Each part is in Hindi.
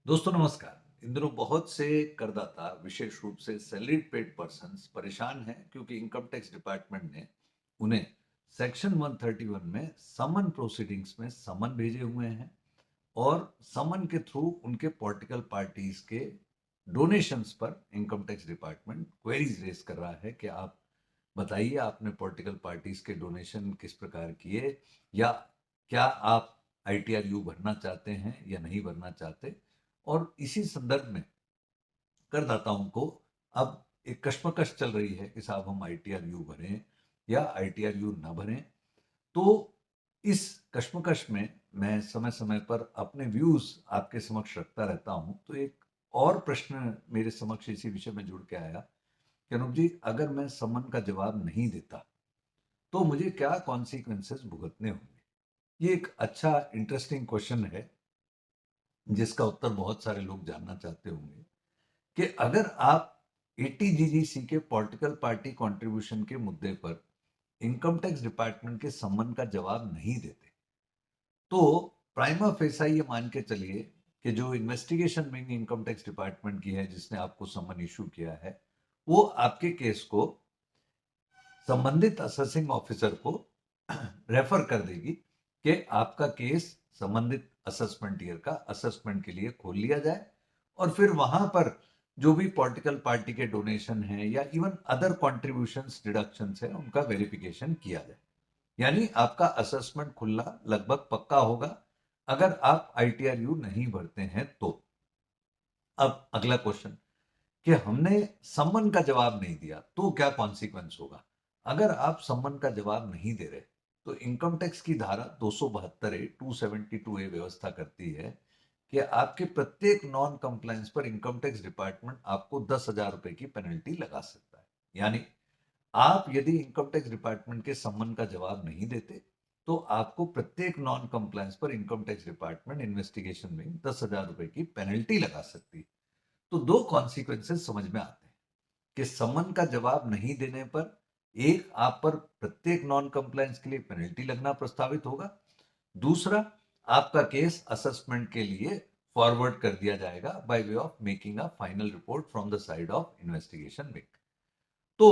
दोस्तों नमस्कार। इन दिनों बहुत से करदाता विशेष रूप से सैलरीड पेड पर्सन्स परेशान हैं क्योंकि इनकम टैक्स डिपार्टमेंट ने उन्हें सेक्शन 131 में समन प्रोसीडिंग्स में समन भेजे हुए हैं और समन के थ्रू उनके पॉलिटिकल पार्टीज के डोनेशंस पर income tax department queries raise कर रहा है कि आप बताइए आपने पॉलिटिकल पार्टीज के डोनेशन किस प्रकार किए या क्या आप आईटीआरयू भरना चाहते हैं या नहीं भरना चाहते। और इसी संदर्भ में करदाताओं को अब एक कश्मकश चल रही है कि साहब हम आईटीआरयू भरें या आईटीआरयू ना भरें। तो इस कश्मकश में मैं समय समय पर अपने व्यूज आपके समक्ष रखता रहता हूं। तो एक और प्रश्न मेरे समक्ष इसी विषय में जुड़ के आया कि अनूप जी, अगर मैं समन का जवाब नहीं देता तो मुझे क्या कॉन्सिक्वेंसेस भुगतने होंगे। ये एक अच्छा इंटरेस्टिंग क्वेश्चन है जिसका उत्तर बहुत सारे लोग जानना चाहते होंगे कि अगर आप एटीजीजीसी के पॉलिटिकल पार्टी कंट्रीब्यूशन के मुद्दे पर इनकम टैक्स डिपार्टमेंट के सम्मन का जवाब नहीं देते तो प्राइमा फेसा ये मान के चलिए कि जो investigation wing income tax department की है जिसने आपको सम्मन इशू किया है वो आपके केस को संबंधित असेसिंग ऑफिसर को रेफर कर देगी कि आपका केस संबंधित असेसमेंट ईयर का असेसमेंट के लिए खोल लिया जाए और फिर वहां पर जो भी पॉलिटिकल पार्टी के डोनेशन है या इवन अदर कॉन्ट्रीब्यूशंस डिडक्शंस है उनका वेरिफिकेशन किया जाए। यानी आपका असेसमेंट खुलना लगभग पक्का होगा अगर आप आईटीआरयू नहीं भरते हैं तो। अब अगला क्वेश्चन कि हमने सम्मन का जवाब नहीं दिया तो क्या कॉन्सिक्वेंस होगा। अगर आप सम्मन का जवाब नहीं दे रहे तो इनकम टैक्स की धारा 272 ए 272 ए व्यवस्था करती है कि आपके प्रत्येक नॉन कंप्लायंस पर इनकम टैक्स डिपार्टमेंट आपको 10,000 रुपए की पेनल्टी लगा सकता है। यानी आप यदि इनकम टैक्स डिपार्टमेंट के सम्मन का जवाब नहीं देते तो आपको प्रत्येक नॉन कंप्लायंस पर इनकम टैक्स डिपार्टमेंट इन्वेस्टिगेशन में 10,000 रुपए की पेनल्टी लगा सकती है। तो दो कॉन्सिक्वेंसेस समझ में आते हैं कि समन का जवाब नहीं देने पर एक आप पर प्रत्येक नॉन कंप्लायंस के लिए पेनल्टी लगना प्रस्तावित होगा। दूसरा, आपका केस असेसमेंट के लिए फॉरवर्ड कर दिया जाएगा by way of making a final report from the side of investigation wing. तो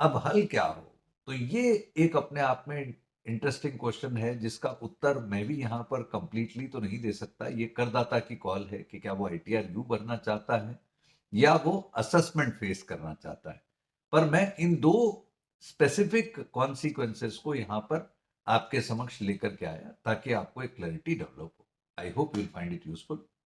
अब हल क्या हो। तो ये एक अपने आप में इंटरेस्टिंग क्वेश्चन है जिसका उत्तर मैं भी यहां पर कंप्लीटली तो नहीं दे सकता। ये करदाता की कॉल है कि क्या वो आईटीआरयू भरना चाहता है या वो असेसमेंट फेस करना चाहता है। पर मैं इन दो स्पेसिफिक कॉन्सिक्वेंसेस को यहां पर आपके समक्ष लेकर के आया ताकि आपको एक क्लैरिटी डेवलप हो। I hope you will find it useful.